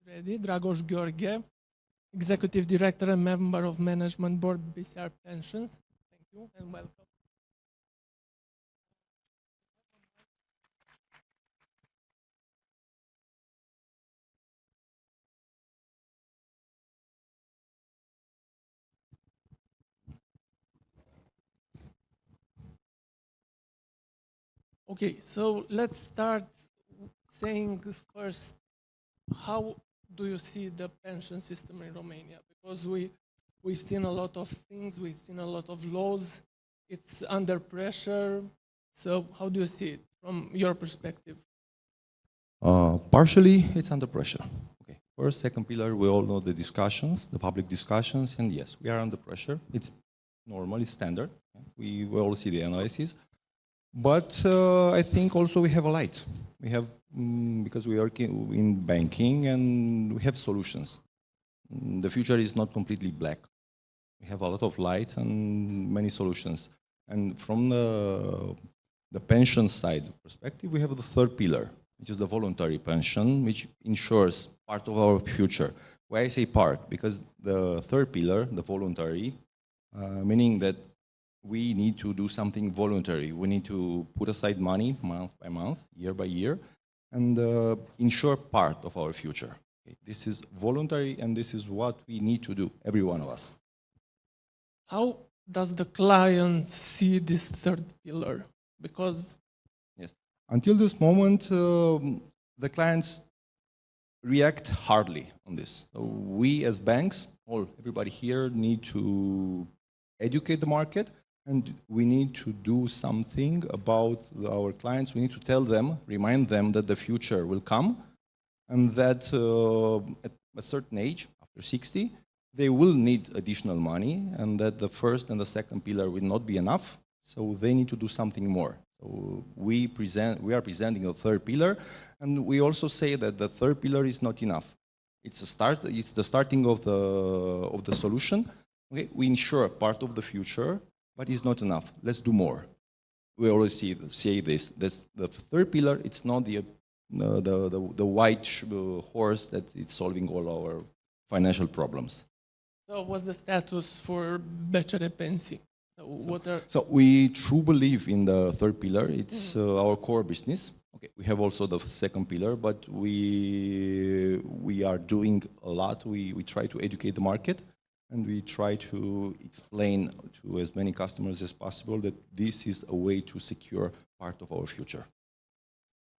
ready. Dragoș Gheorghe, Executive Director and Member of Management Board, BCR Pensions. Thank you and welcome. Okay, so let's start saying first, how do you see the pension system in Romania? Because we've seen a lot of things, we've seen a lot of laws, it's under pressure. So how do you see it from your perspective? Partially, it's under pressure. Okay. First, second pillar, we all know the discussions, the public discussions, and yes, we are under pressure. It's normal, it's standard. We all see the analysis. But I think also we have a light. We have, because we work in banking and we have solutions. The future is not completely black. We have a lot of light and many solutions. And from the pension side perspective, we have the third pillar, which is the voluntary pension, which ensures part of our future. Why I say part? Because the third pillar, the voluntary, meaning that we need to do something voluntary. We need to put aside money month by month, year by year, and ensure part of our future. Okay. This is voluntary, and this is what we need to do, every one of us. How does the client see this third pillar? Because yes, until this moment, the clients react hardly on this. So we as banks, everybody here need to educate the market, and we need to do something about our clients. We need to tell them, remind them that the future will come, and that at a certain age, after 60, they will need additional money, and that the first and the second pillar will not be enough, so they need to do something more. So we are presenting a third pillar, and we also say that the third pillar is not enough. It's a start. It's the starting of the solution. Okay, we ensure part of the future, but it's not enough. Let's do more. We always say this. The third pillar, it's not the white horse that is solving all our financial problems. So what's the status for BCR pensii? So we truly believe in the third pillar. It's our core business. Okay, we have also the second pillar, but we are doing a lot. We try to educate the market, and we try to explain to as many customers as possible that this is a way to secure part of our future.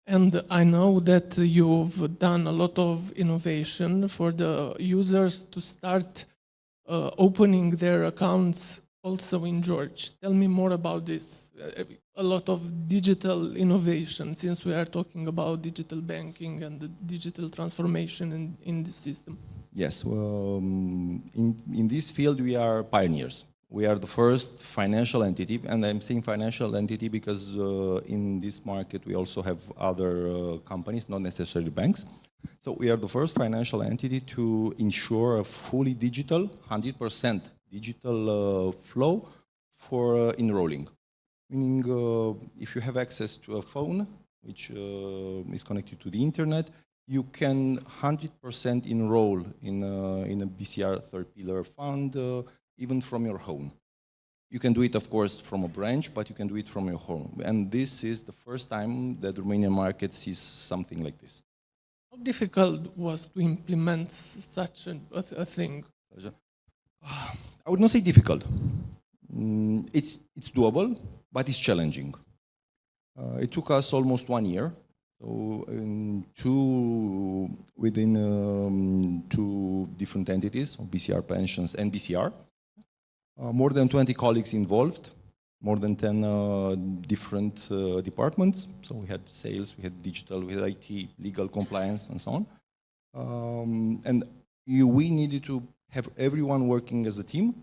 And I know that you've done a lot of innovation for the users to start opening their accounts also in George. Tell me more about this. A lot of digital innovation, since we are talking about digital banking and the digital transformation in the system. Yes, well, in this field we are pioneers. We are the first financial entity, and I'm saying financial entity because in this market we also have other companies, not necessarily banks. So we are the first financial entity to ensure a fully digital, 100% digital flow for enrolling. Meaning if you have access to a phone which is connected to the internet, you can 100% enroll in a BCR third pillar fund, even from your home. You can do it, of course, from a branch, but you can do it from your home. And this is the first time that the Romanian market sees something like this. How difficult was to implement such a thing? I would not say difficult. It's doable, but it's challenging. It took us almost 1 year. So within two different entities, BCR Pensions and BCR, more than 20 colleagues involved, more than 10 different departments. So we had sales, we had digital, we had IT, legal, compliance, and so on. And we needed to have everyone working as a team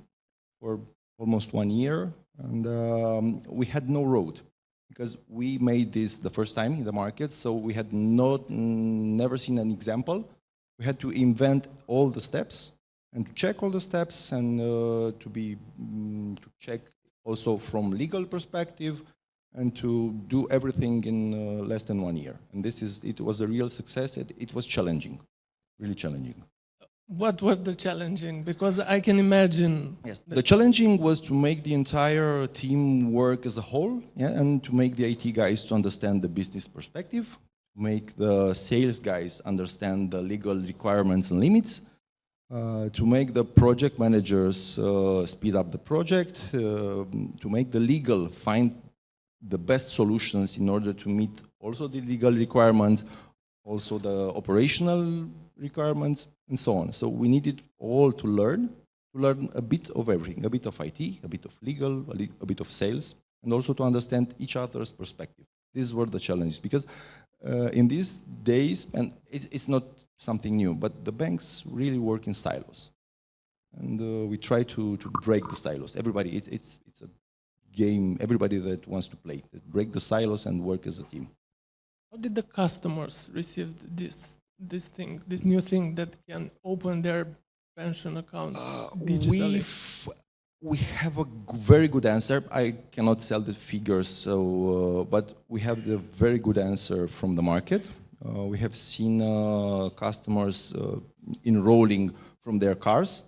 for almost 1 year, and we had no road. Because we made this the first time in the market, so we had never seen an example. We had to invent all the steps and to check all the steps, and to check also from legal perspective, and to do everything in less than 1 year. And it was a real success. It was challenging. really challenging. What were the challenging? Because I can imagine. Yes. The challenging was to make the entire team work as a whole, yeah, and to make the IT guys to understand the business perspective, make the sales guys understand the legal requirements and limits, to make the project managers speed up the project, to make the legal find the best solutions in order to meet also the legal requirements, also the operational requirements, and so on. So we needed all to learn a bit of everything, a bit of IT, a bit of legal, a bit of sales, and also to understand each other's perspective. These were the challenges, because in these days, and it's not something new, but the banks really work in silos. And we try to break the silos. Everybody, it's a game, everybody that wants to play, break the silos and work as a team. How did the customers receive this new thing that can open their pension accounts digitally? We have a very good answer. I cannot tell the figures, so, but we have the very good answer from the market. We have seen customers enrolling from their cars,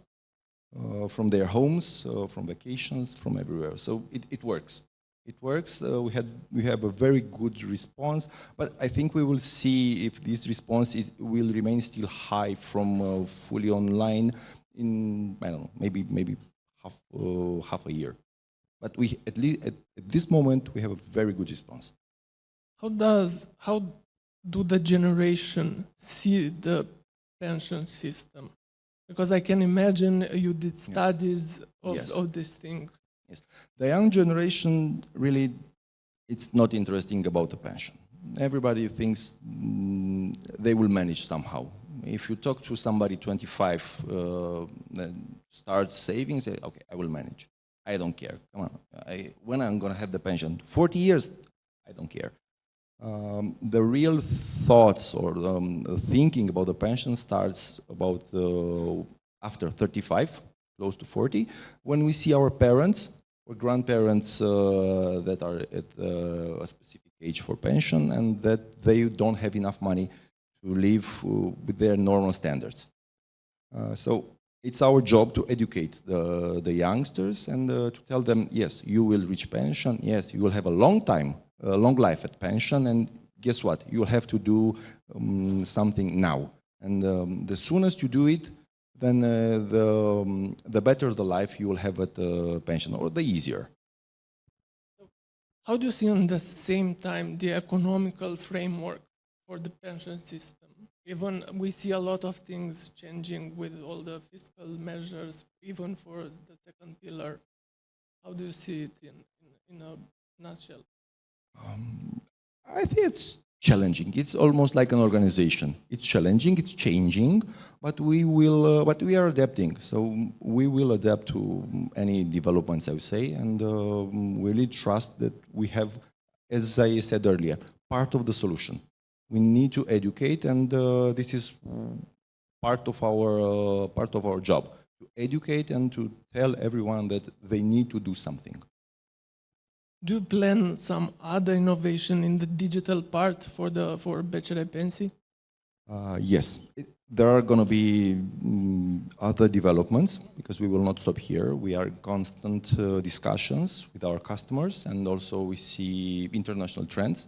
from their homes, from vacations, from everywhere. So it works. It works. We have a very good response, but I think we will see if this response will remain still high from fully online in, I don't know, maybe half a year. But we at least at this moment we have a very good response. How do the generation see the pension system? Because I can imagine you did studies of this thing. Yes, the young generation really, it's not interesting about the pension. Everybody thinks they will manage somehow. If you talk to somebody 25, start saving, say, okay, I will manage. I don't care. Come on, when I'm going to have the pension? 40 years? I don't care. The real thoughts or thinking about the pension starts about after 35, close to 40, when we see our parents or grandparents that are at a specific age for pension and that they don't have enough money to live with their normal standards. So it's our job to educate the youngsters and to tell them, yes, you will reach pension, yes, you will have a long life at pension, and guess what? You will have to do something now. And the soonest you do it, then the better the life you will have at the pension, or the easier. How do you see on the same time the economical framework for the pension system? Even we see a lot of things changing with all the fiscal measures, even for the second pillar. How do you see it in a nutshell? I think it's challenging. It's almost like an organization. It's challenging, it's changing, but we are adapting. So we will adapt to any developments, I would say, and we really trust that we have, as I said earlier, part of the solution. We need to educate, and this is part of our job, to educate and to tell everyone that they need to do something. Do you plan some other innovation in the digital part for BCR Pensii? Yes, there are going to be other developments, because we will not stop here. We are in constant discussions with our customers, and also we see international trends.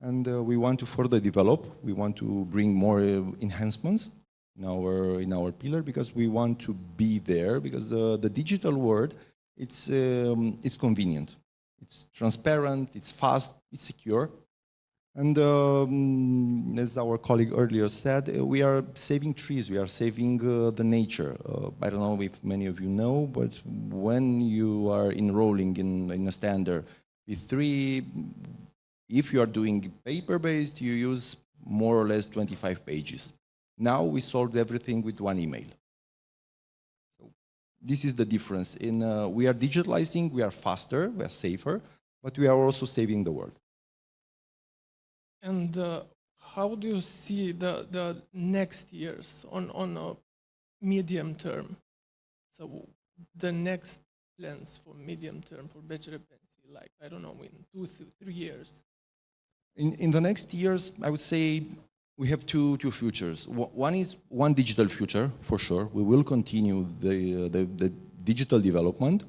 And we want to further develop. We want to bring more enhancements in our pillar, because we want to be there. Because the digital world, it's convenient, it's transparent, it's fast, it's secure. And as our colleague earlier said, we are saving trees. We are saving the nature. I don't know if many of you know, but when you are enrolling in a standard P3. If you are doing paper-based, you use more or less 25 pages. Now we solved everything with one email. So this is the difference. We are digitalizing, we are faster, we are safer, but we are also saving the world. And how do you see the next years on a medium term? So the next plans for medium term for BCR Pensii, like, I don't know, in 2 to 3 years? In the next years, I would say We have two futures. One is one digital future, for sure. We will continue the digital development.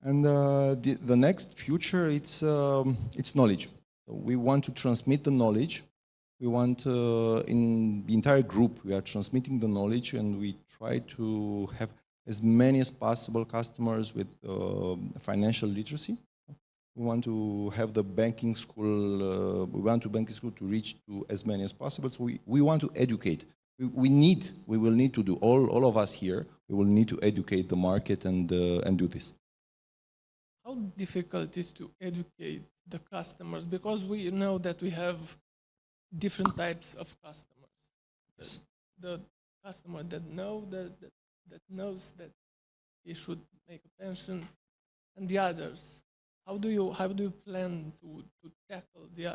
And the next future, it's knowledge. So we want to transmit the knowledge. We want, in the entire group, we are transmitting the knowledge, and we try to have as many as possible customers with financial literacy. We want to have the banking school, we want to banking school to reach to as many as possible. So we want to educate. We will need to do, all of us here, we will need to educate the market and do this. How difficult is to educate the customers? Because we know that we have different types of customers. Yes. The customer that knows that he should make a pension, and the others. How do you plan to tackle the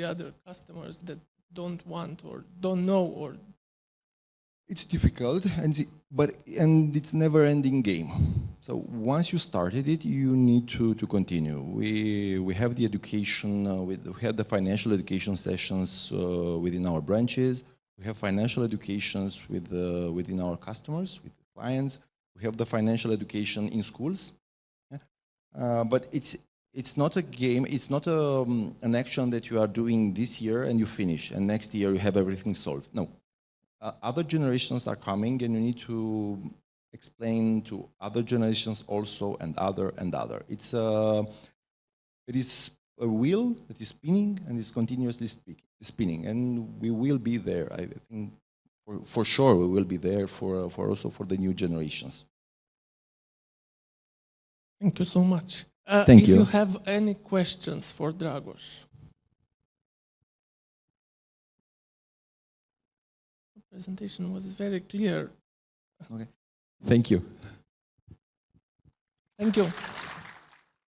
other customers that don't want or don't know or? It's difficult, and it's never-ending game. So once you started it, you need to continue. We have the education, we have the financial education sessions within our branches. We have financial educations within our customers, with clients. We have the financial education in schools. But it's not a game. It's not an action that you are doing this year and you finish, and next year you have everything solved. No. Other generations are coming, and you need to explain to other generations also, and other. It is a wheel that is spinning, and is continuously spinning, and we will be there. I think for sure we will be there for also for the new generations. Thank you so much. Thank you. If you have any questions for Dragoș. The presentation was very clear. Okay. Thank you. Thank you.